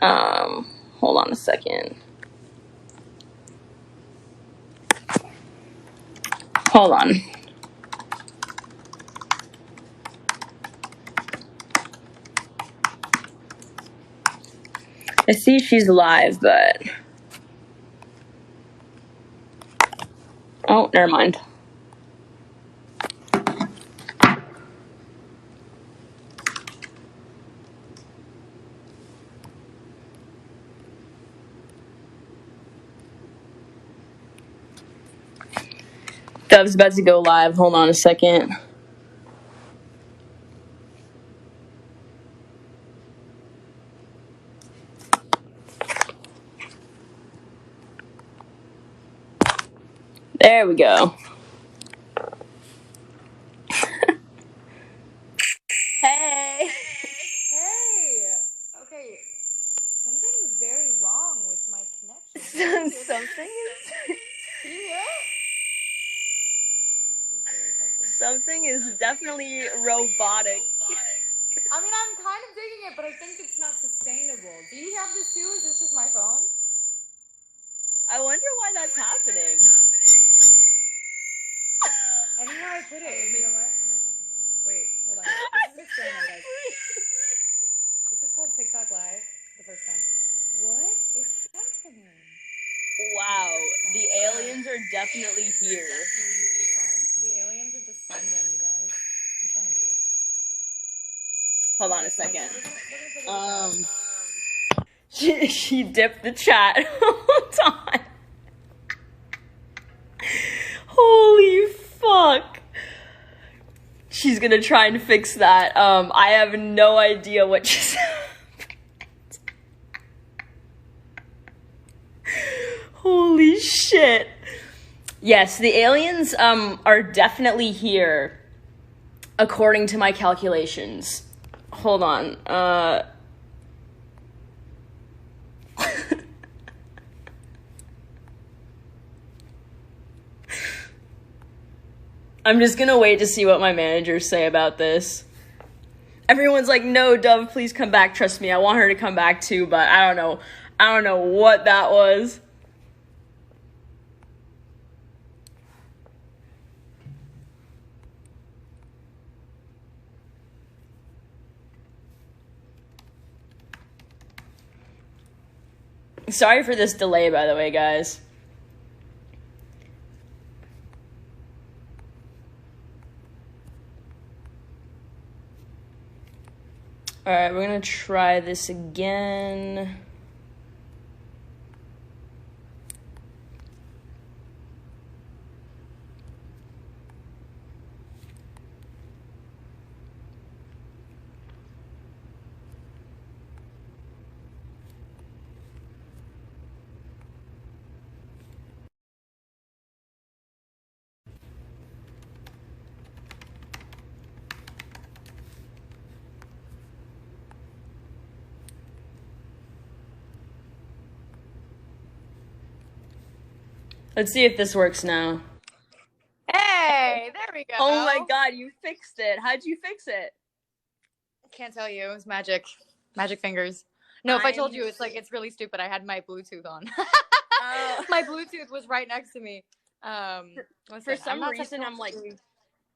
Hold on a second. Hold on. I see she's live, but... Oh, never mind. Dove's about to go live. Hold on a second. There we go. Hey. Hey. Okay. Something is very wrong with my connection. Something is... Can you hear it? This is very sexy. Something is definitely robotic. I mean, I'm kind of digging it, but I think it's not sustainable. Do you have this too? Is this just my phone? I wonder why that's happening. Anywhere I put it. You know what? I'm gonna try something. Wait, hold on. This is an experiment, guys. This is called TikTok Live. The first time. What is happening? Wow, the aliens are definitely here. The aliens are descending, you guys. I'm trying to move it. Hold on a second. She dipped the chat. Hold on. Holy fuck. She's gonna try and fix that. I have no idea what just happened. Holy shit. Yes, the aliens are definitely here, according to my calculations. Hold on. I'm just gonna wait to see what my managers say about this. Everyone's like, no, Dove, please come back. Trust me, I want her to come back too, but I don't know. I don't know what that was. Sorry for this delay, by the way, guys. Alright, we're gonna try this again. Let's see if this works now. Hey, there we go. Oh my god, you fixed it. How'd you fix it? Can't tell you. It was magic. Magic fingers. No, if I told you, it's like, it's really stupid. I had my Bluetooth on. My Bluetooth was right next to me. For some reason,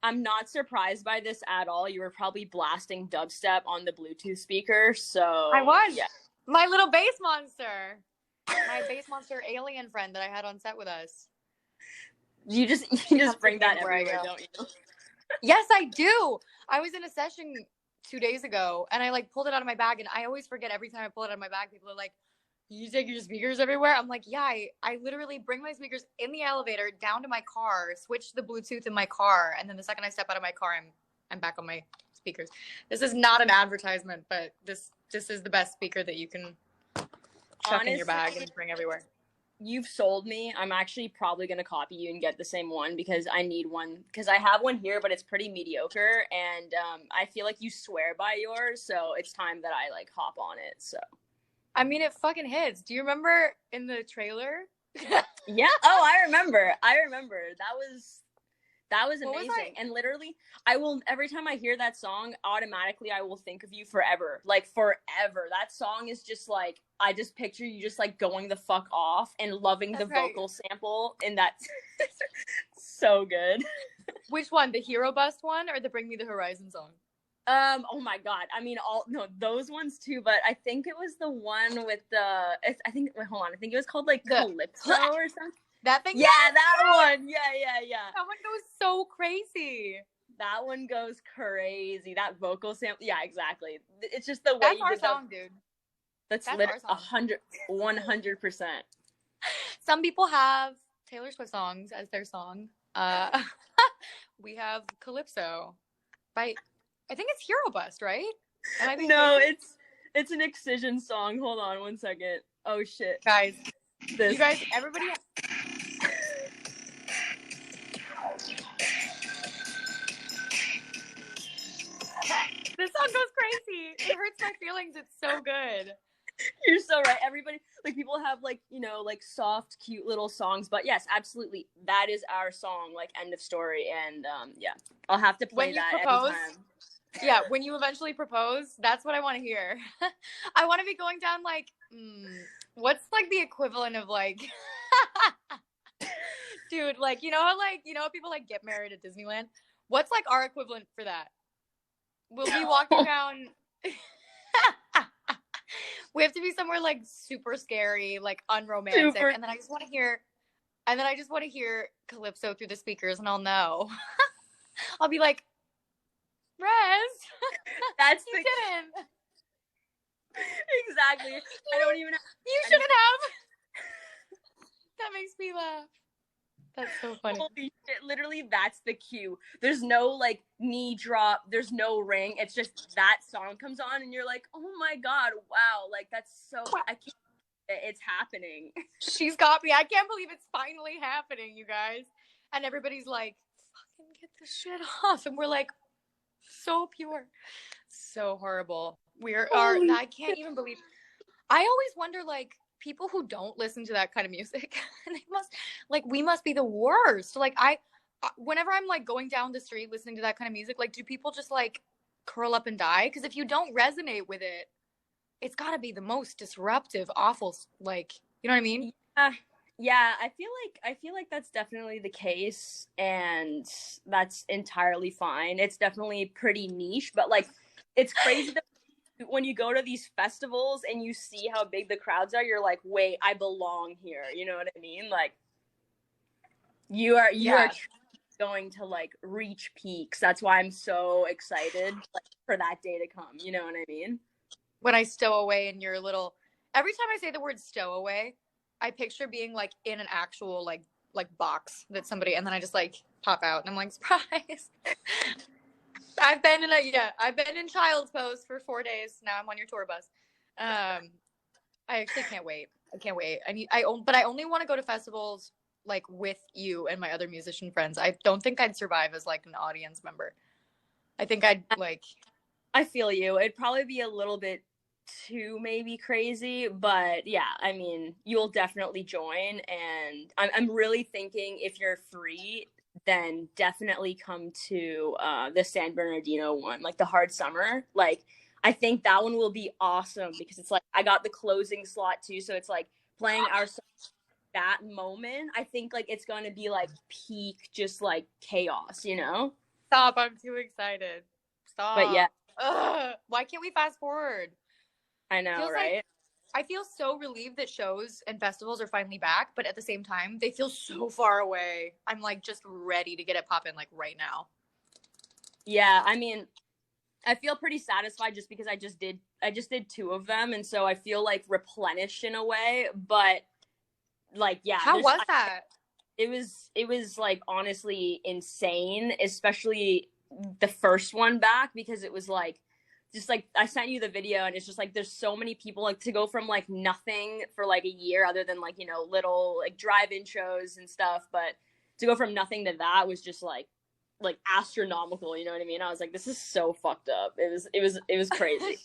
I'm not surprised by this at all. You were probably blasting dubstep on the Bluetooth speaker, so... I was. Yeah. My little bass monster. My bass monster alien friend that I had on set with us. You just bring that everywhere, don't you? Yes, I do. I was in a session 2 days ago, and I like pulled it out of my bag, and I always forget every time I pull it out of my bag. People are like, you take your speakers everywhere? I'm like, yeah, I literally bring my speakers in the elevator down to my car, switch the Bluetooth in my car, and then the second I step out of my car, I'm back on my speakers. This is not an advertisement, but this is the best speaker that you can chuck in your bag and bring everywhere. You've sold me. I'm actually probably going to copy you and get the same one because I need one. Because I have one here, but it's pretty mediocre. And I feel like you swear by yours. So it's time that I, like, hop on it. So. I mean, it fucking hits. Do you remember in the trailer? Yeah. Oh, I remember. That was What was amazing. And literally, I will, every time I hear that song, automatically I will think of you forever. Like, forever. That song is just like, I just picture you just like going the fuck off and loving the That's right. vocal sample. And that's so good. Which one? The Hero Bust one or the Bring Me the Horizon song? Oh my god. I mean, no, those ones too, but I think it was the one with I think, wait, hold on. I think it was called like Calypso or something. That thing? Yeah, that one. Yeah. That one goes so crazy. That one goes crazy. That vocal sample. Yeah, exactly. It's just the way That's you our did song, dude. That's literally 100%. Some people have Taylor Swift songs as their song. We have Calypso by, I think it's Hero Bust, right? No, it's an Excision song. Hold on one second. Oh shit, guys. You guys, everybody. This song goes crazy. It hurts my feelings. It's so good. You're so right. Everybody, like, people have like, you know, like soft, cute little songs, but yes, absolutely, that is our song. Like, end of story. And yeah, I'll have to play that every time. Yeah, when you eventually propose, that's what I want to hear. I want to be going down like, what's like the equivalent of like, dude, like, you know how people like get married at Disneyland? What's like our equivalent for that? We'll be walking down. We have to be somewhere like super scary, like unromantic, and then I just want to hear Calypso through the speakers, and I'll know. I'll be like, Rezz, that's you didn't. Exactly. I don't even. You shouldn't have. That makes me laugh. That's so funny. Holy shit, literally, that's the cue. There's no, like, knee drop. There's no ring. It's just that song comes on, and you're like, oh my god, wow. Like, that's so, I can't, it's happening. She's got me. I can't believe it's finally happening, you guys. And everybody's like, fucking get this shit off. And we're like, so pure. So horrible. I can't even believe. I always wonder, like, people who don't listen to that kind of music, we must be the worst. Like, whenever I'm like going down the street listening to that kind of music, like, do people just like curl up and die? Because if you don't resonate with it, it's got to be the most disruptive, awful, like, you know what I mean? Yeah, I feel like that's definitely the case, and that's entirely fine. It's definitely pretty niche, but like, it's crazy that when you go to these festivals and you see how big the crowds are, you're like, wait, I belong here. You know what I mean? Like, you are going to like reach peaks. That's why I'm so excited, like, for that day to come. You know what I mean? When I stow away in your little, every time I say the word stow away, I picture being like in an actual like box that somebody, and then I just like pop out and I'm like, surprise. I've been in child's pose for 4 days. Now I'm on your tour bus. I actually can't wait. I can't wait. But I only want to go to festivals like with you and my other musician friends. I don't think I'd survive as like an audience member. I think I'd like. I feel you. It'd probably be a little bit too maybe crazy, but yeah, I mean, you'll definitely join, and I'm really thinking if you're free, then definitely come to the San Bernardino one, like the Hard Summer. Like, I think that one will be awesome because it's like I got the closing slot too, so it's like playing our song that moment. I think like it's going to be like peak just like chaos, you know? Stop, I'm too excited. Stop. But yeah. Ugh, why can't we fast forward? I know, right? Like, I feel so relieved that shows and festivals are finally back, but at the same time, they feel so far away. I'm like just ready to get it popping like right now. Yeah, I mean, I feel pretty satisfied just because I just did 2 of them, and so I feel like replenished in a way, but like, yeah. How was that? It was like honestly insane, especially the first one back, because it was like just like I sent you the video, and it's just like there's so many people, like, to go from like nothing for like a year other than like, you know, little like drive-in shows and stuff, but to go from nothing to that was just like astronomical, you know what I mean? I was like, this is so fucked up. It was crazy.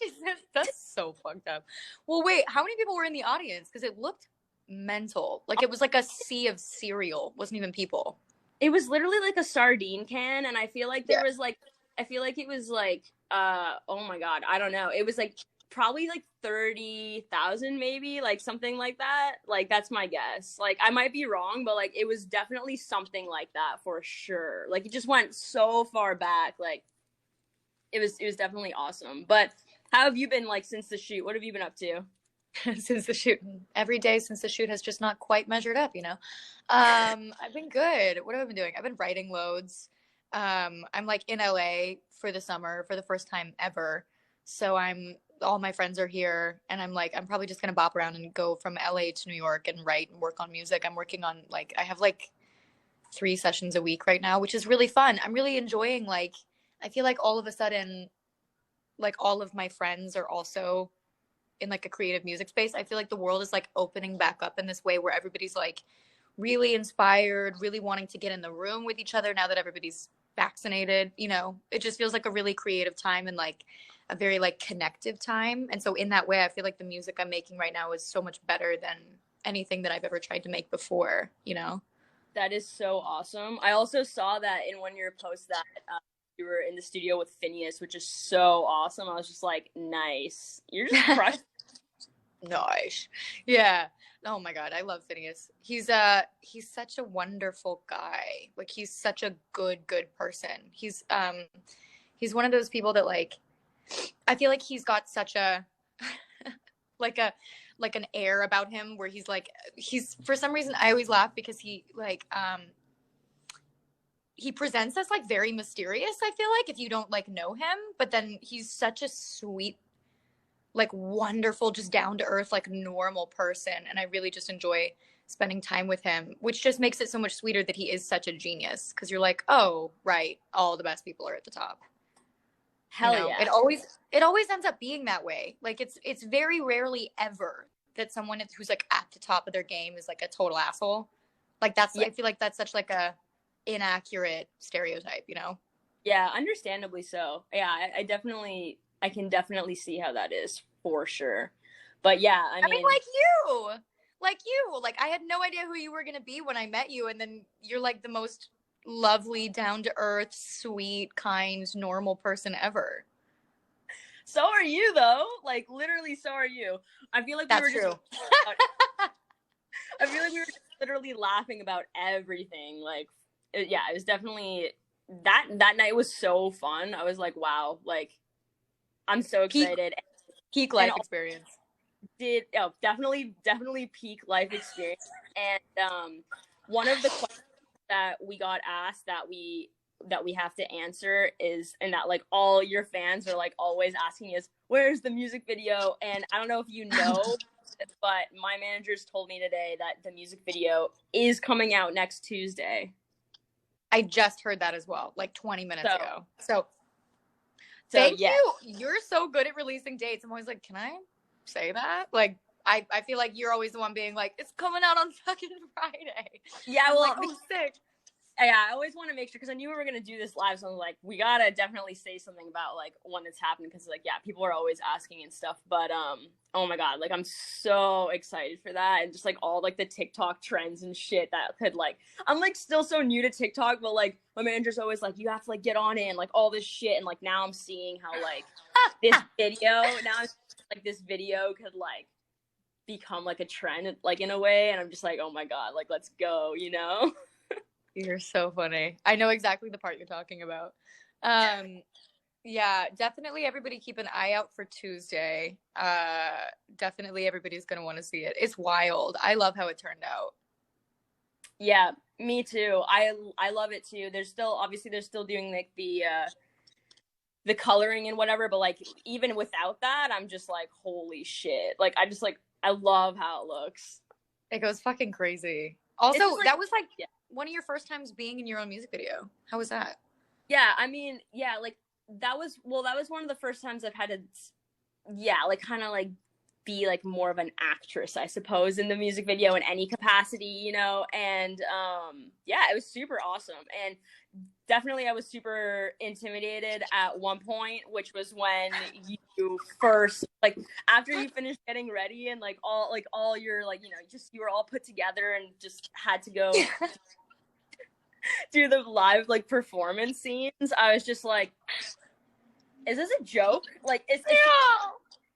That's so fucked up. Well, wait, how many people were in the audience? Because it looked mental. Like it was like a sea of cereal. It wasn't even people. It was literally like a sardine can, and I feel like there Yeah. was like, I feel like it was like, oh my god, I don't know. It was like probably like 30,000, maybe like something like that. Like that's my guess. Like I might be wrong, but like it was definitely something like that for sure. Like it just went so far back. Like it was definitely awesome. But how have you been like since the shoot? What have you been up to? Since the shoot, every day since the shoot has just not quite measured up, you know. I've been good. What have I been doing? I've been writing loads. I'm like in LA for the summer for the first time ever. So I'm all my friends are here and I'm like I'm probably just gonna bop around and go from LA to New York and write and work on music. I'm working on like I have like 3 sessions a week right now, which is really fun. I'm really enjoying like I feel like all of a sudden like all of my friends are also in like a creative music space. I feel like the world is like opening back up in this way where everybody's like really inspired, really wanting to get in the room with each other now that everybody's vaccinated. You know, it just feels like a really creative time and like a very like connective time. And so in that way, I feel like the music I'm making right now is so much better than anything that I've ever tried to make before, you know? That is so awesome. I also saw that in one of your posts that you were in the studio with Phineas, which is so awesome. I was just like, nice. You're just crushed. Nice. Yeah. Oh my God, I love Phineas. He's such a wonderful guy. Like he's such a good person. He's one of those people that like I feel like he's got such a like a like an air about him where he's for some reason I always laugh because he presents as like very mysterious, I feel like, if you don't like know him, but then he's such a sweet like wonderful, just down to earth, like normal person. And I really just enjoy spending time with him, which just makes it so much sweeter that he is such a genius. Cause you're like, oh, right. All the best people are at the top. You Hell know, yeah. it always ends up being that way. Like it's very rarely ever that someone who's like at the top of their game is like a total asshole. Like Yeah. I feel like that's such like a inaccurate stereotype, you know? Yeah, understandably so. Yeah, I can definitely see how that is for sure. But yeah, I I mean, mean, like I had no idea who you were gonna be when I met you, and then you're like the most lovely, down to earth, sweet, kind, normal person ever. so are you though. Like literally, so are you. I feel like we That's were just. true. I feel like we were just literally laughing about everything. Like, yeah, it was definitely that night was so fun. I was like, wow, like I'm so Peak excited. peak And life experience. definitely peak life experience. And one of the questions that we got asked that we have to answer is, and that like all your fans are like always asking is, where's the music video? And I don't know if you know, but my managers told me today that the music video is coming out next Tuesday. I just heard that as well, like 20 minutes ago. So thank yeah. you. You're so good at releasing dates. I'm always like, can I say that? Like, I feel like you're always the one being like, it's coming out on fucking Friday. Yeah, well, like, oh, sick. Yeah, I always want to make sure, because I knew we were going to do this live, so I was like, we got to definitely say something about, like, when it's happening, because, like, yeah, people are always asking and stuff, but, oh my god, like, I'm so excited for that, and just, like, all, like, the TikTok trends and shit that could, like, I'm, like, still so new to TikTok, but, like, my manager's always like, you have to, like, get on it, and, like, all this shit, and, like, now I'm seeing how, like, this video could, like, become, like, a trend, like, in a way, and I'm just like, oh my god, like, let's go, you know? You're so funny. I know exactly the part you're talking about. Yeah, definitely everybody keep an eye out for Tuesday. Definitely everybody's going to want to see it. It's wild. I love how it turned out. Yeah, me too. I love it too. They're still doing like the coloring and whatever, but like even without that, I'm just like, holy shit. Like I love how it looks. It goes fucking crazy. Also, like, that was like one of your first times being in your own music video. How was that? Yeah, I mean, yeah, like that was one of the first times I've had to like kind of like be like more of an actress, I suppose, in the music video in any capacity, you know. And yeah, it was super awesome. And definitely I was super intimidated at one point, which was when you first, like, after you finished getting ready and like all your, like, you know, just you were all put together and just had to go do the live like performance scenes, I was just like, is this a joke? Like, is she,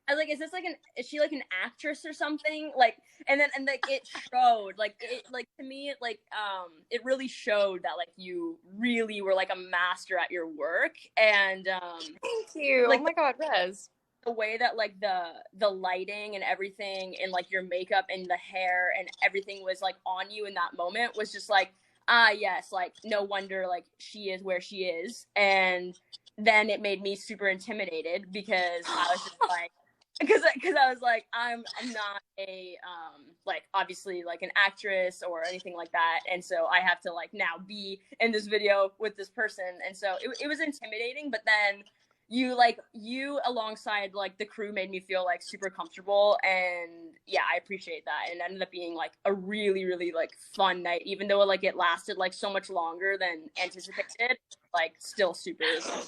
I was like, is this like is she like an actress or something? Like, and like it showed, like it, like to me, it really showed that like you really were like a master at your work, and Thank you. like Oh my God, Rezz. the way that like the lighting and everything and like your makeup and the hair and everything was like on you in that moment was just like, yes, like no wonder like she is where she is. And then it made me super intimidated because I was just like, because I was like, I'm not a like obviously like an actress or anything like that, and so I have to like now be in this video with this person, and so it was intimidating. But then you alongside like the crew made me feel like super comfortable, and yeah, I appreciate that. And it ended up being like a really really like fun night, even though like it lasted like so much longer than anticipated. Like still super fun.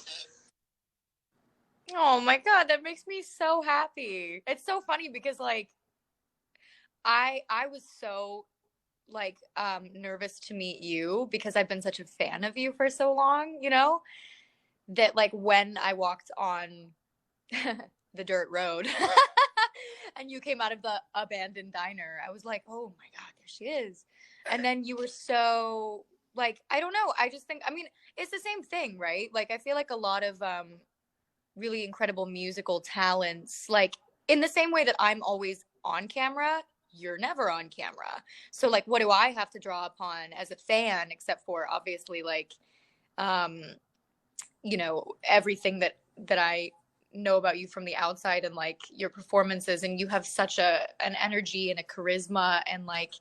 Oh my God, that makes me so happy. It's so funny because like I was so like nervous to meet you because I've been such a fan of you for so long, you know, that like when I walked on the dirt road and you came out of the abandoned diner, I was like, "Oh my God, there she is." And then you were so like, I don't know, I just think, I mean, it's the same thing, right? Like I feel like a lot of really incredible musical talents, like in the same way that I'm always on camera, you're never on camera. So like what do I have to draw upon as a fan except for obviously like um you know, everything that I know about you from the outside and like your performances, and you have such an energy and a charisma and like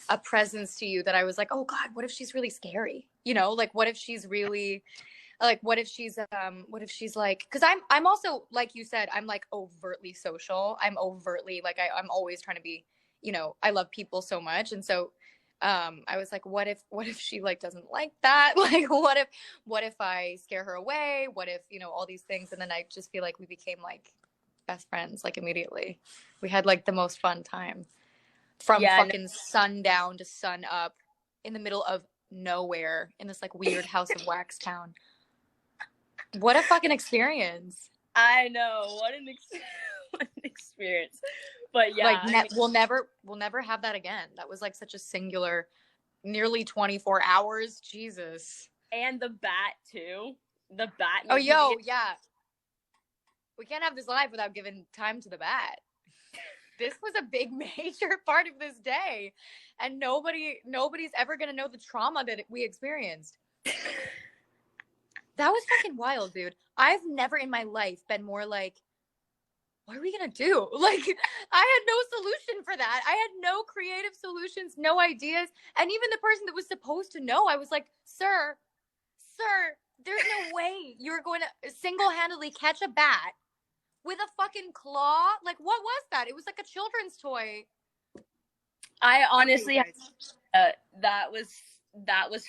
a presence to you that I was like, "Oh God, what if she's really scary?" You know, like what if she's really like what if she's like, because I'm also like you said, I'm like overtly social, I'm overtly like I'm always trying to be, you know, I love people so much. And so I was like, what if she like doesn't like that? Like what if I scare her away? What if, you know, all these things? And then I just feel like we became like best friends like immediately. We had like the most fun time from Yeah, no, fucking sundown to sun up in the middle of nowhere in this like weird House of Wax town. What a fucking experience. I know what an what an experience. But yeah, Like I mean, we'll never have that again. That was like such a singular nearly 24 hours. Jesus. and the bat too. The bat. Oh yo, yeah. We can't have this live without giving time to the bat. This was a big major part of this day. And nobody's ever gonna know the trauma that we experienced. That was fucking wild, dude. I've never in my life been more like, what are we gonna do? Like, I had no solution for that. I had no creative solutions, no ideas. And even the person that was supposed to know, I was like, sir, there's no way you're going to single-handedly catch a bat with a fucking claw. Like, what was that? It was like a children's toy. I honestly, okay, that was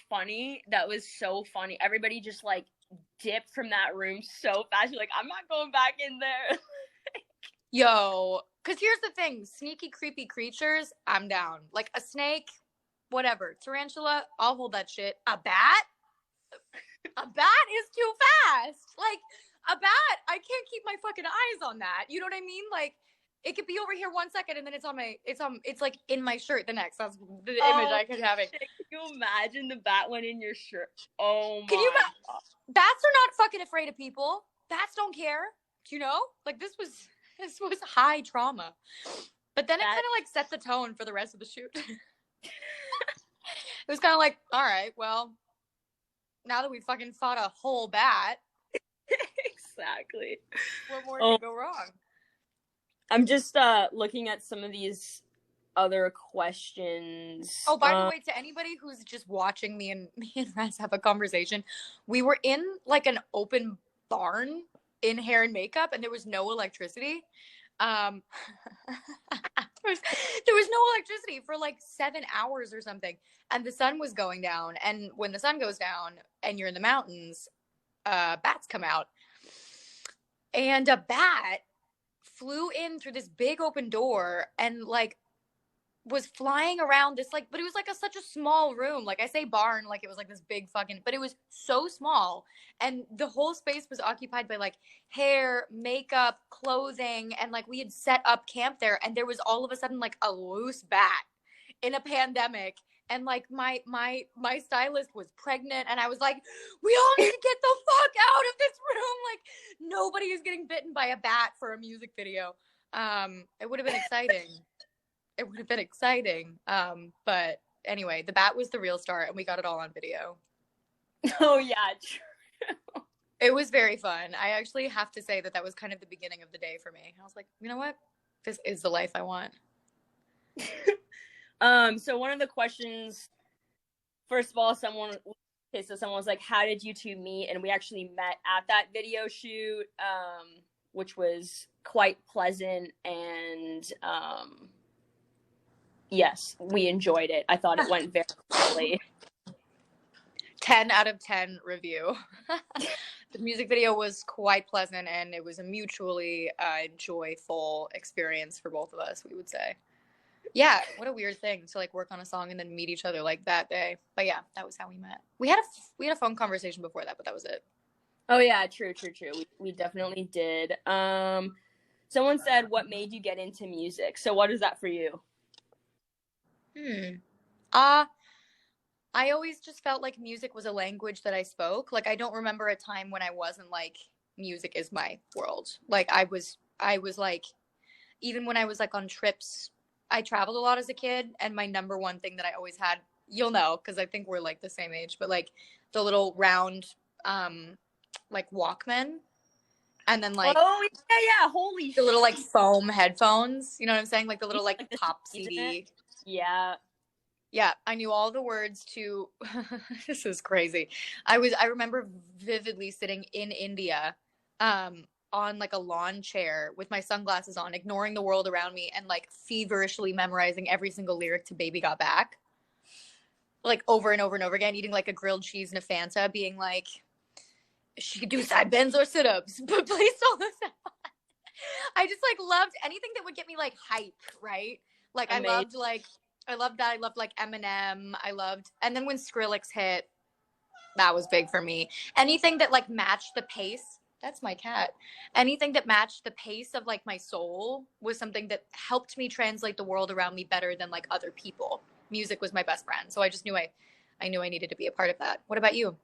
funny. That was so funny. Everybody just like dipped from that room so fast. You're like, I'm not going back in there. yo, because here's the thing, sneaky, creepy creatures, I'm down. Like a snake, whatever. Tarantula, I'll hold that shit. A bat? A bat is too fast. Like, a bat, I can't keep my fucking eyes on that. You know what I mean? Like, it could be over here 1 second and then it's like in my shirt the next. That's the image I kept having. Shit, can you imagine the bat went in your shirt? Oh my Can you God. Bats are not fucking afraid of people. Bats don't care. You know? Like this was high trauma. But then it kind of like set the tone for the rest of the shoot. It was kind of like, all right, well, now that we fucking fought a whole bat, Exactly. what more can go wrong? I'm just looking at some of these other questions. Oh, by the way, to anybody who's just watching me and Rezz have a conversation, we were in like an open barn in hair and makeup, and there was no electricity. There was no electricity for like 7 hours or something, and the sun was going down. And when the sun goes down and you're in the mountains, bats come out, and a bat flew in through this big open door and like was flying around this like, but it was like such a small room. Like I say barn, like it was like this big fucking, but it was so small, and the whole space was occupied by like hair, makeup, clothing, and like we had set up camp there, and there was all of a sudden like a loose bat in a pandemic. And like my stylist was pregnant, and I was like, we all need to get the fuck out of this room. Like nobody is getting bitten by a bat for a music video. It would have been exciting. It would have been exciting. But anyway, the bat was the real start, and we got it all on video. Oh yeah, true. It was very fun. I actually have to say that was kind of the beginning of the day for me. I was like, you know what? This is the life I want. So one of the questions, first of all, someone was like, how did you two meet? And we actually met at that video shoot, which was quite pleasant, and yes, we enjoyed it. I thought it went very quickly. 10 out of 10 review. The music video was quite pleasant, and it was a mutually joyful experience for both of us, we would say. Yeah, what a weird thing to like work on a song and then meet each other like that day. But yeah, that was how we met. We had a phone conversation before that, but that was it. Oh yeah, true. We definitely did. Someone said, what made you get into music? So what is that for you? I always just felt like music was a language that I spoke. Like I don't remember a time when I wasn't like, music is my world. Like I was like, even when I was like on trips, I traveled a lot as a kid, and my number one thing that I always had, you'll know, because I think we're like the same age, but like the little round like Walkman, and then like holy the little like foam headphones, you know what I'm saying, like the little like pop CD. Yeah, I knew all the words to this is crazy. I remember vividly sitting in India on like a lawn chair with my sunglasses on, ignoring the world around me, and like feverishly memorizing every single lyric to Baby Got Back, like over and over and over again, eating like a grilled cheese and a Fanta, being like, she could do side bends or sit-ups, but please don't listen. I just like loved anything that would get me like hype, right? Like I loved that. I loved like Eminem. And then when Skrillex hit, that was big for me. Anything that like matched the pace. That's my cat. Anything that matched the pace of like my soul was something that helped me translate the world around me better than like other people. Music was my best friend. So I just knew I needed to be a part of that. What about you?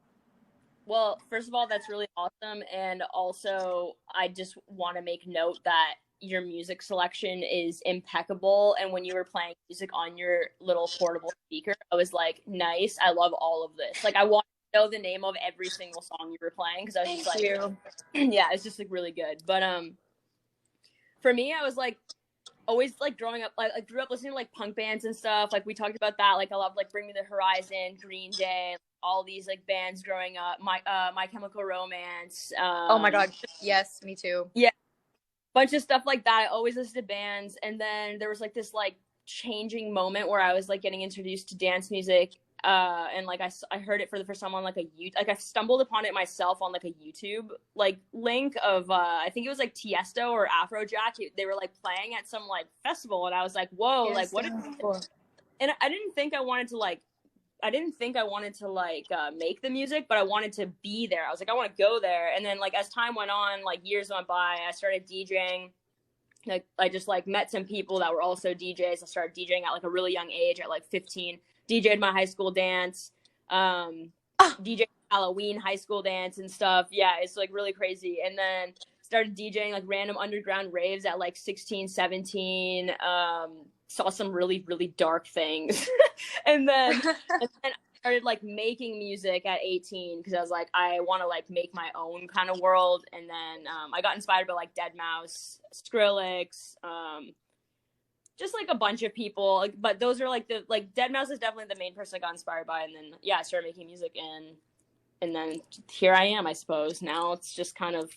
Well, first of all, that's really awesome. And also, I just want to make note that your music selection is impeccable. And when you were playing music on your little portable speaker, I was like, nice. I love all of this. Like, I want know the name of every single song you were playing, because I was just like, yeah, it's just like really good. But for me, I was like always like growing up, like I grew up listening to like punk bands and stuff. Like we talked about that. Like I loved like Bring Me the Horizon, Green Day, all these like bands growing up. My Chemical Romance. Oh my god, yes, me too. Yeah, bunch of stuff like that. I always listened to bands, and then there was like this like changing moment where I was like getting introduced to dance music. And like I heard it for the first time on like a YouTube, like I stumbled upon it myself on like a YouTube like link of I think it was like Tiesto or Afrojack. They were like playing at some like festival, and I was like, whoa, yes, like what is this? And I didn't think I wanted to like make the music, but I wanted to be there. I was like, I want to go there. And then like as time went on, like years went by, I started DJing. Like I just like met some people that were also DJs. I started DJing at like a really young age, at like 15. DJ'd my high school dance, DJ Halloween high school dance and stuff. Yeah, it's like really crazy. And then started DJing like random underground raves at like 16, 17. Saw some really, really dark things. and then I started like making music at 18, because I was like, I want to like make my own kind of world. And then I got inspired by like deadmau5, Skrillex, just like a bunch of people, like, but those are like the like deadmau5 is definitely the main person I got inspired by. And then yeah, I started making music, and then here I am, I suppose. Now it's just kind of,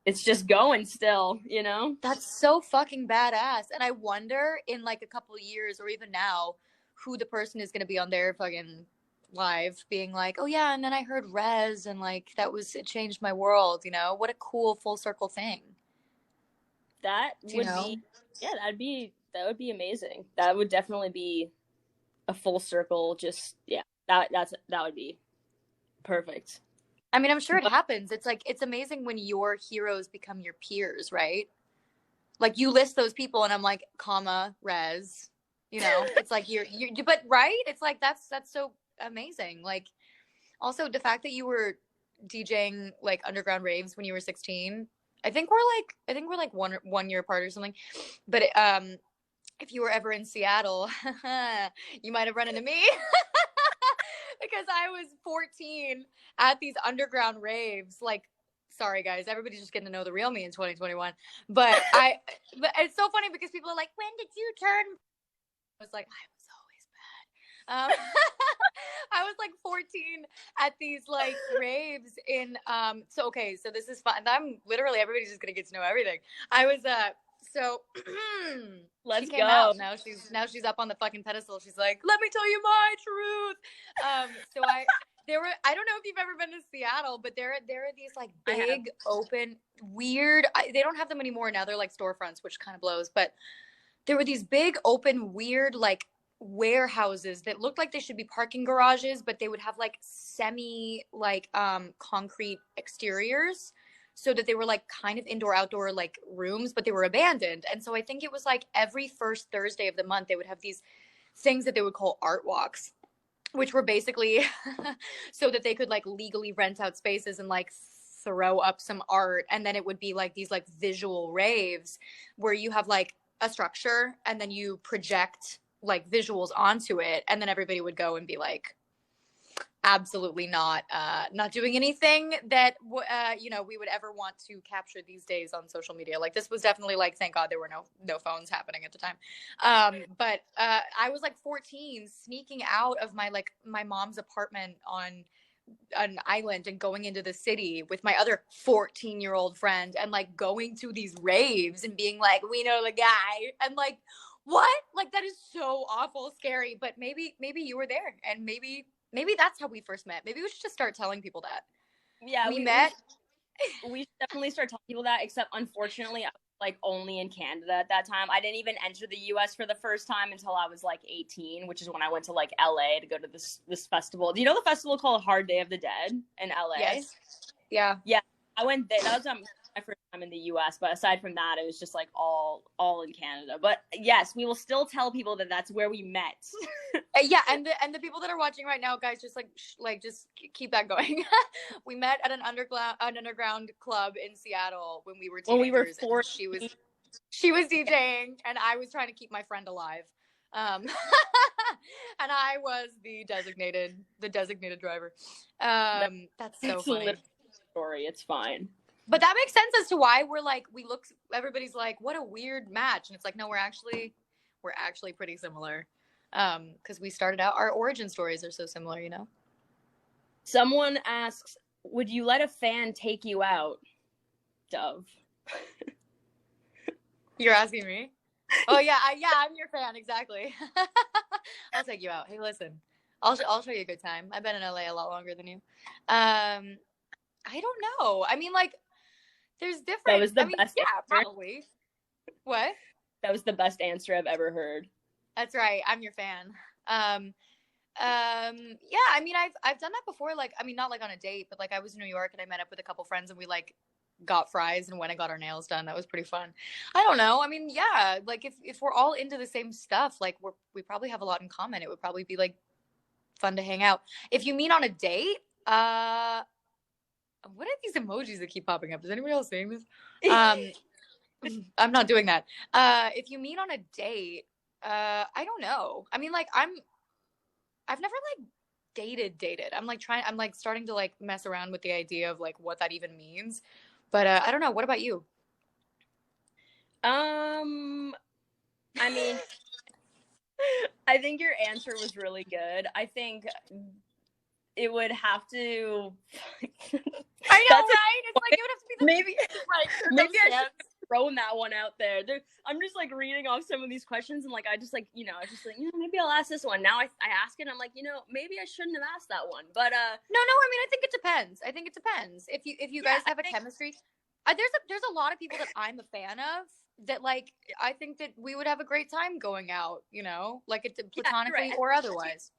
it's just going still, you know? That's so fucking badass. And I wonder in like a couple of years or even now who the person is going to be on their fucking live being like, oh yeah, and then I heard Rezz, and like it changed my world, you know? What a cool full circle thing. That you would know? be, yeah, that would be amazing. That would definitely be a full circle. Just yeah, that would be perfect. I mean, I'm sure it But happens. It's like, it's amazing when your heroes become your peers, right? Like you list those people and I'm like, comma, Rezz, you know, it's like but right. It's like, that's so amazing. Like also the fact that you were DJing like underground raves when you were 16, I think we're like one year apart or something. But if you were ever in Seattle, you might have run into me because I was 14 at these underground raves. Like, sorry guys, everybody's just getting to know the real me in 2021. But but it's so funny because people are like, when did you turn? I was like, I was always bad. I was like 14 at these like raves in so okay, so this is fun. I'm literally, everybody's just gonna get to know everything. I was so she let's came go. out. Now she's up on the fucking pedestal. She's like, let me tell you my truth. So I don't know if you've ever been to Seattle, but there are these like I have. big open weird, they don't have them anymore now. They're like storefronts, which kind of blows, but there were these big open weird like warehouses that looked like they should be parking garages, but they would have like semi like concrete exteriors so that they were like kind of indoor outdoor like rooms, but they were abandoned. And so I think it was like every first Thursday of the month they would have these things that they would call art walks, which were basically so that they could like legally rent out spaces and like throw up some art. And then it would be like these like visual raves where you have like a structure and then you project like visuals onto it, and then everybody would go and be like absolutely not doing anything that we would ever want to capture these days on social media. Like this was definitely like, thank God there were no phones happening at the time. But I was like 14 sneaking out of my mom's apartment on an island and going into the city with my other 14-year-old friend and like going to these raves and being like, we know the guy, and like, what? Like that is so awful scary. But maybe you were there, and maybe that's how we first met. Maybe we should just start telling people that Yeah, we met. we should definitely start telling people that. Except unfortunately, I was like only in Canada at that time. I didn't even enter the U.S. for the first time until I was like 18, which is when I went to like L.A. to go to this festival. Do you know the festival called Hard Day of the Dead in L.A.? Yes. Yeah. Yeah, I went there. That was my first time in the U.S. But aside from that, it was just like all in Canada. But yes, we will still tell people that that's where we met. Yeah, and the people that are watching right now, guys, just just keep that going. We met at an underground club in Seattle when we were teenagers. When we were and she was DJing, and I was trying to keep my friend alive. And I was the designated driver. That's so funny. Story, it's fine. But that makes sense as to why everybody's like, what a weird match, and it's like, no, we're actually pretty similar. Because we started out, our origin stories are so similar, you know. Someone asks, would you let a fan take you out, Dove? You're asking me? Oh yeah, I'm your fan, exactly. I'll take you out. Hey, listen, I'll show you a good time. I've been in LA a lot longer than you. I don't know. I mean, like, there's different. That was the best. Yeah, probably. What? That was the best answer I've ever heard. That's right. I'm your fan. Yeah, I mean, I've done that before. Like, I mean, not like on a date, but like I was in New York and I met up with a couple friends and we like got fries and went and got our nails done. That was pretty fun. I don't know. I mean, yeah, like if we're all into the same stuff, like we probably have a lot in common. It would probably be like fun to hang out. If you meet on a date, what are these emojis that keep popping up? Is anybody else seeing this? I'm not doing that. If you meet on a date, I don't know. I mean, like I've never like dated. I'm like starting to like mess around with the idea of like what that even means. But I don't know. What about you? I mean, I think your answer was really good. I think it would have to. I know, right? It's like it would have to be the maybe right. Maybe I should have thrown that one out there. I'm just like reading off some of these questions and like I just like maybe I'll ask this one. Now I ask it and I'm like, maybe I shouldn't have asked that one. But no, I mean I think it depends. If you guys have a chemistry. there's a lot of people that I'm a fan of that, like, I think that we would have a great time going out, you know, like it platonically right. or otherwise.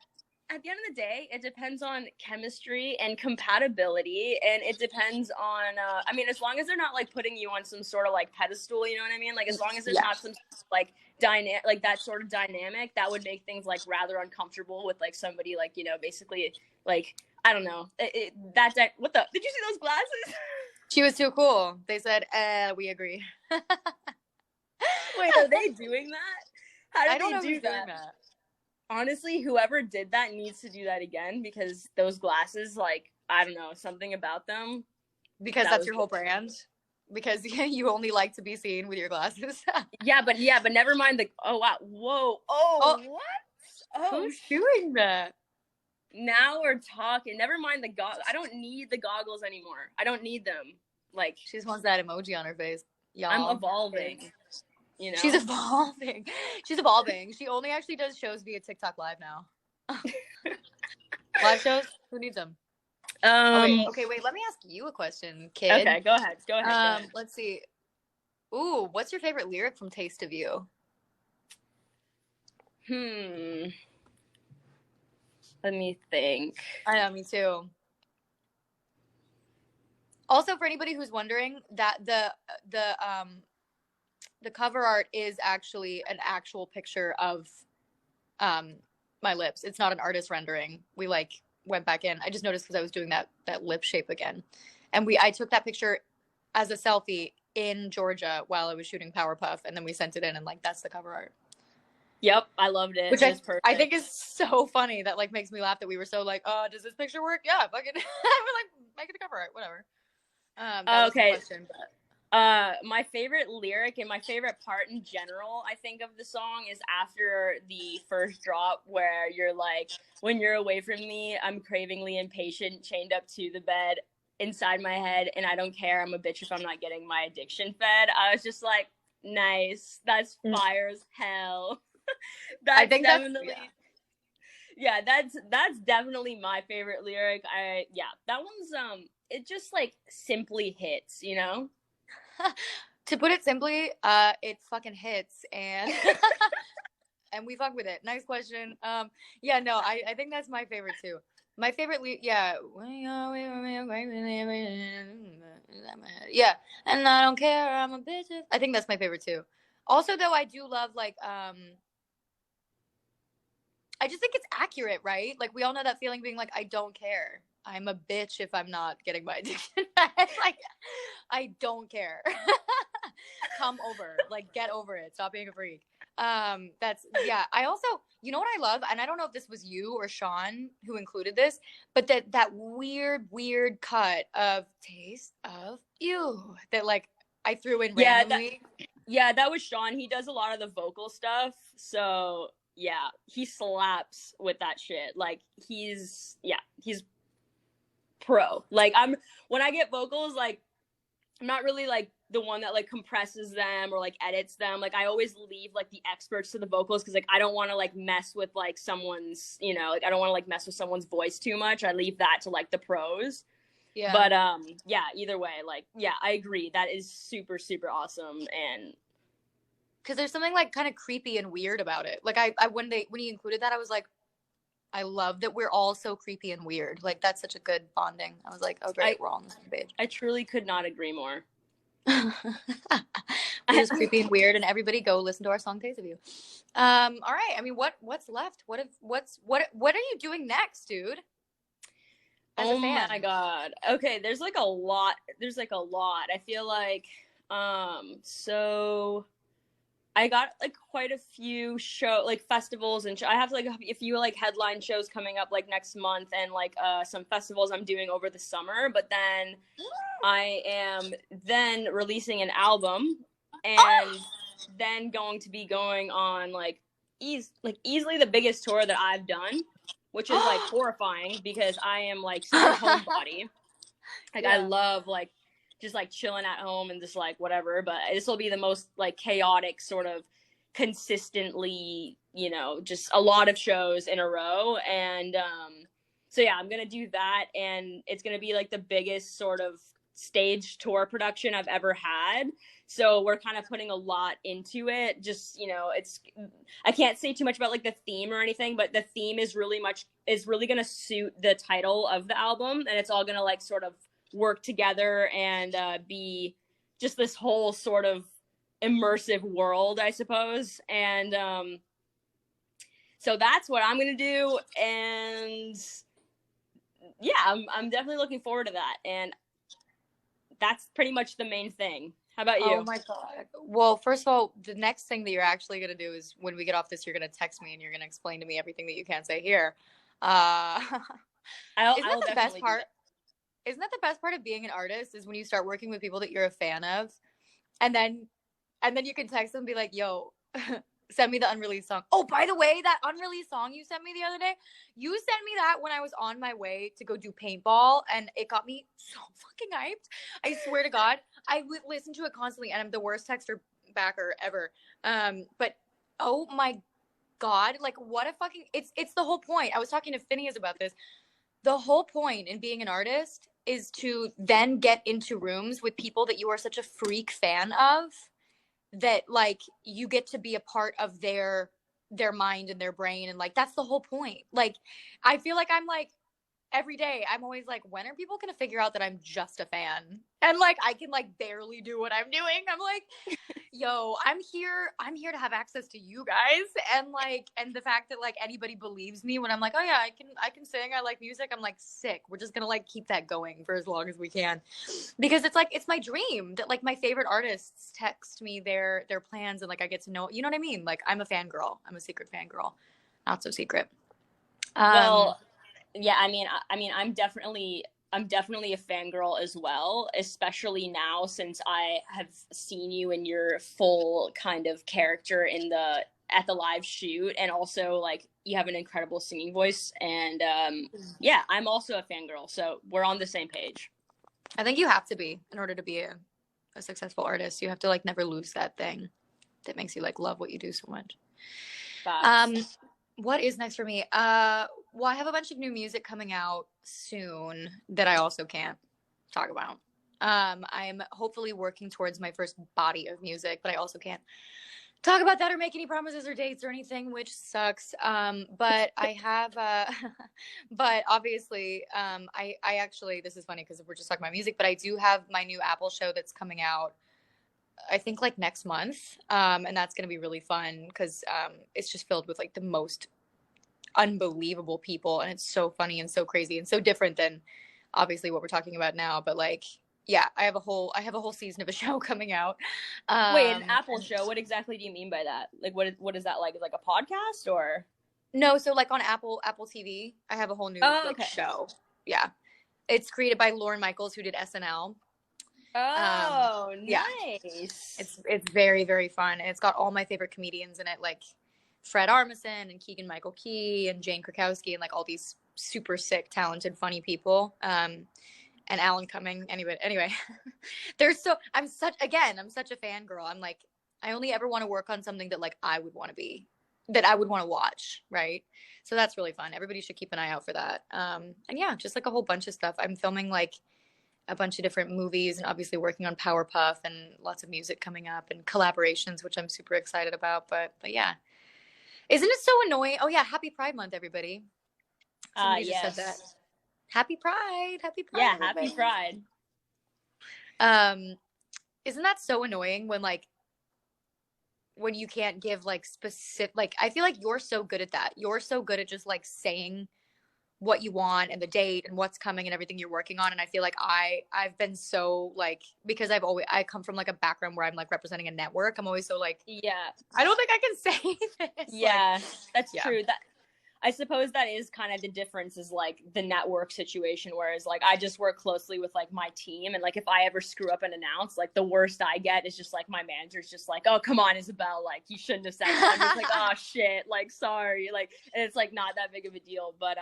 At the end of the day, it depends on chemistry and compatibility, and it depends on I mean, as long as they're not like putting you on some sort of like pedestal, you know what I mean, like as long as there's not some like dynamic, like that sort of dynamic that would make things like rather uncomfortable with like somebody like, you know, basically like, I don't know, what the, did you see those glasses? She was too cool. They said, we agree. Wait, are they doing that? How did I don't know they do who's that? doing that. Honestly, whoever did that needs to do that again, because those glasses, like, I don't know, something about them. Because that's your whole brand? Because you only like to be seen with your glasses? yeah, but never mind the, oh, wow, whoa, what? Oh, who's doing that? Now we're talking. Never mind the goggles. I don't need the goggles anymore. I don't need them. Like, she just wants that emoji on her face. Y'all. I'm evolving. You know? She's evolving. She's evolving. She only actually does shows via TikTok Live now. Live shows? Who needs them? Wait. Let me ask you a question, kid. Okay, go ahead. Go ahead. Let's see. Ooh, what's your favorite lyric from Taste of You? Let me think. I know, me too. Also, for anybody who's wondering, that the cover art is actually an actual picture of my lips. It's not an artist rendering. We like went back in. I just noticed because I was doing that lip shape again, and I took that picture as a selfie in Georgia while I was shooting Powerpuff, and then we sent it in, and like that's the cover art. Yep, I loved it. Which I think is so funny. That like makes me laugh that we were so like, oh, does this picture work? Yeah, fuck it. We're like, make it a cover art, whatever. Okay. Question, but... my favorite lyric and my favorite part in general, I think, of the song is after the first drop, where you're like, when you're away from me, I'm cravingly impatient, chained up to the bed inside my head, and I don't care, I'm a bitch if I'm not getting my addiction fed. I was just like, nice, that's fire as hell. That's I think definitely that's definitely my favorite lyric. That one's it just like simply hits, you know. To put it simply, it fucking hits, and and we fuck with it. Next question. I think that's my favorite too. My favorite, and I don't care, I'm a bitch. I think that's my favorite too. Also, though, I do love like I just think it's accurate, right? Like we all know that feeling, being like, I don't care. I'm a bitch if I'm not getting my addiction back. Like, I don't care. Come over. Like, get over it. Stop being a freak. I also, you know what I love? And I don't know if this was you or Sean who included this, but that weird cut of Taste of You that like I threw in randomly. That was Sean. He does a lot of the vocal stuff. So yeah, he slaps with that shit. Like he's pro. Like when I get vocals, like I'm not really like the one that like compresses them or like edits them. Like I always leave like the experts to the vocals, because like I don't want to like mess with like someone's, you know, like I don't want to like mess with someone's voice too much. I leave that to like the pros. Yeah. But either way, like I agree. That is super, super awesome. And because there's something like kind of creepy and weird about it. Like I when he included that, I was like, I love that we're all so creepy and weird. Like that's such a good bonding. I was like, oh great, we're all on the same page. I truly could not agree more. We're just creepy and weird, and everybody go listen to our song Taste of You. All right. I mean, what's left? What are you doing next, dude? Oh my god. Okay, there's like a lot. I feel like so I got like quite a few festivals, and I have like a few like headline shows coming up like next month, and like some festivals I'm doing over the summer. But then I am then releasing an album, and then going to be going on like easily the biggest tour that I've done, which is like horrifying because I am like such a homebody. Like I love like just like chilling at home and just like whatever, but this will be the most like chaotic sort of consistently, you know, just a lot of shows in a row. And so yeah, I'm gonna do that, and it's gonna be like the biggest sort of stage tour production I've ever had. So we're kind of putting a lot into it. Just, you know, I can't say too much about like the theme or anything, but the theme is really going to suit the title of the album. And it's all going to like sort of work together and be just this whole sort of immersive world, I suppose. And so that's what I'm going to do. And yeah, I'm definitely looking forward to that. And that's pretty much the main thing. How about you? Oh my God. Well, first of all, the next thing that you're actually going to do is when we get off this, you're going to text me and you're going to explain to me everything that you can't say here. Isn't that the best part? Isn't that the best part of being an artist is when you start working with people that you're a fan of, and then you can text them and be like, yo, send me the unreleased song. Oh, by the way, that unreleased song you sent me the other day, you sent me that when I was on my way to go do paintball, and it got me so fucking hyped. I swear to God, I would listen to it constantly, and I'm the worst texter backer ever. But oh my God, like what a fucking, it's the whole point. I was talking to Phineas about this. The whole point in being an artist is to then get into rooms with people that you are such a freak fan of, that like you get to be a part of their mind and their brain, and like that's the whole point. Like I feel like I'm like every day I'm always like, when are people gonna figure out that I'm just a fan and like I can like barely do what I'm doing? I'm like, yo, I'm here to have access to you guys, and like, and the fact that like anybody believes me when I'm like, oh yeah, I can sing, I like music, I'm like, sick. We're just gonna like keep that going for as long as we can, because it's like it's my dream that like my favorite artists text me their plans, and like I get to know, you know what I mean? Like I'm a fangirl. I'm a secret fangirl. Not so secret. Well, yeah, I mean, I'm definitely a fangirl as well, especially now since I have seen you in your full kind of character at the live shoot, and also like you have an incredible singing voice, and yeah, I'm also a fangirl, so we're on the same page. I think you have to be in order to be a successful artist. You have to like never lose that thing that makes you like love what you do so much. What is next for me? Well, I have a bunch of new music coming out soon that I also can't talk about. I'm hopefully working towards my first body of music, but I also can't talk about that or make any promises or dates or anything, which sucks. But I have, but obviously, I actually, this is funny because we're just talking about music, but I do have my new Apple show that's coming out, I think like next month. And that's going to be really fun because it's just filled with like the most unbelievable people, and it's so funny and so crazy and so different than obviously what we're talking about now. But like, yeah, I have a whole season of a show coming out. Wait, an Apple show? What exactly do you mean by that? Like, what is that like? Is it like a podcast or? No, so like on Apple TV, I have a whole new show. Yeah, it's created by Lauren Michaels, who did SNL. Oh, nice. Yeah. It's very, very fun, and it's got all my favorite comedians in it, like Fred Armisen and Keegan Michael Key and Jane Krakowski, and like all these super sick, talented, funny people. And Alan Cumming. Anyway, I'm such a fangirl. I'm like, I only ever want to work on something that like I would want to watch, right? So that's really fun. Everybody should keep an eye out for that. And yeah, just like a whole bunch of stuff. I'm filming like a bunch of different movies, and obviously working on Powerpuff, and lots of music coming up and collaborations, which I'm super excited about. But yeah. Isn't it so annoying? Oh yeah, Happy Pride Month, everybody. Somebody just said that. Happy Pride. Yeah, everybody. Happy Pride. Isn't that so annoying when you can't give like specific, like I feel like you're so good at that. You're so good at just like saying what you want and the date and what's coming and everything you're working on. And I feel like I've been so like, because I come from like a background where I'm like representing a network. I'm always so like, yeah, I don't think I can say this. Yeah, that's true. That I suppose that is kind of the difference, is like the network situation, whereas like I just work closely with like my team, and like if I ever screw up and announce, like the worst I get is just like my manager's just like, oh come on Isabel, like you shouldn't have said that. I'm just like, oh shit, like sorry, like, and it's like not that big of a deal. But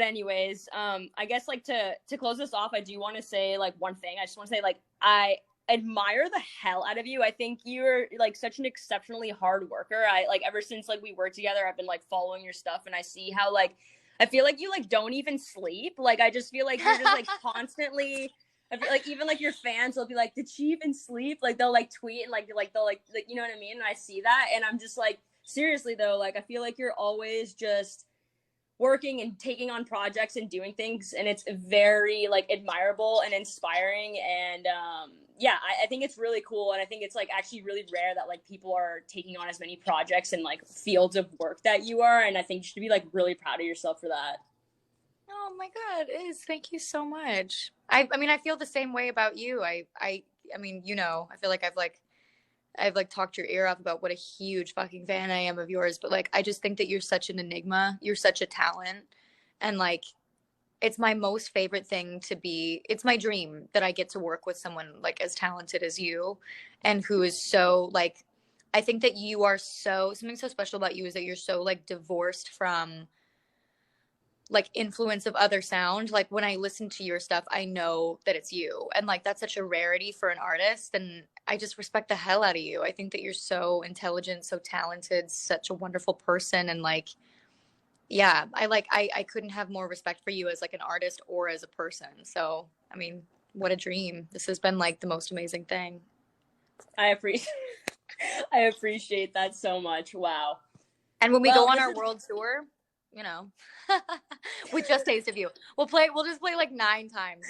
anyways, I guess like to close this off, I do want to say like one thing. I just want to say like I admire the hell out of you. I think you're like such an exceptionally hard worker. I like ever since like we worked together, I've been like following your stuff, and I see how like I feel like you like don't even sleep. Like I just feel like you're just like constantly I feel like even like your fans will be like, did she even sleep? Like they'll like tweet and like they'll like you know what I mean? And I see that and I'm just like, seriously though, like I feel like you're always just working and taking on projects and doing things, and it's very like admirable and inspiring. And yeah, I think it's really cool, and I think it's like actually really rare that like people are taking on as many projects and like fields of work that you are, and I think you should be like really proud of yourself for that. Oh my God, Iz, thank you so much. I mean, I feel the same way about you. I mean, you know, I feel like I've like talked your ear off about what a huge fucking fan I am of yours, but like I just think that you're such an enigma. You're such a talent. And like it's my most favorite thing to be. It's my dream that I get to work with someone like as talented as you and who is so like I think that you are so something so special about you is that you're so like divorced from like influence of other sound. Like when I listen to your stuff, I know that it's you. And like that's such a rarity for an artist. And I just respect the hell out of you. I think that you're so intelligent, so talented, such a wonderful person. And like, yeah, I couldn't have more respect for you as like an artist or as a person. So, I mean, what a dream. This has been like the most amazing thing. I appreciate I appreciate that so much. Wow. And when we Well, go on our world tour, you know, with Just Taste of You, we'll just play like 9 times.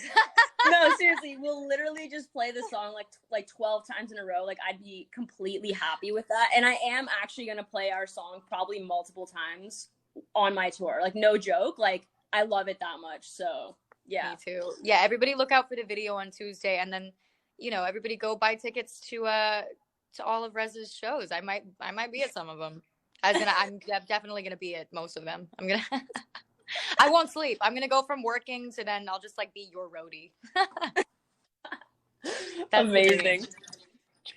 No, seriously, we'll literally just play the song like 12 times in a row. Like I'd be completely happy with that. And I am actually going to play our song probably multiple times on my tour. Like no joke, like I love it that much. So, yeah. Me too. Yeah, everybody look out for the video on Tuesday and then, you know, everybody go buy tickets to all of Rezz's shows. I might be at some of them. I'm definitely gonna be at most of them. I won't sleep. I'm gonna go from working to then I'll just like be your roadie. That's amazing.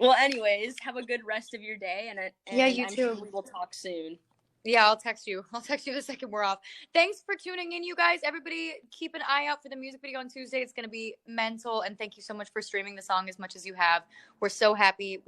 Well, anyways, have a good rest of your day, and yeah, you I'm too. sure we will talk soon. Yeah, I'll text you. I'll text you the second we're off. Thanks for tuning in, you guys. Everybody, keep an eye out for the music video on Tuesday. It's gonna be mental, and thank you so much for streaming the song as much as you have. We're so happy.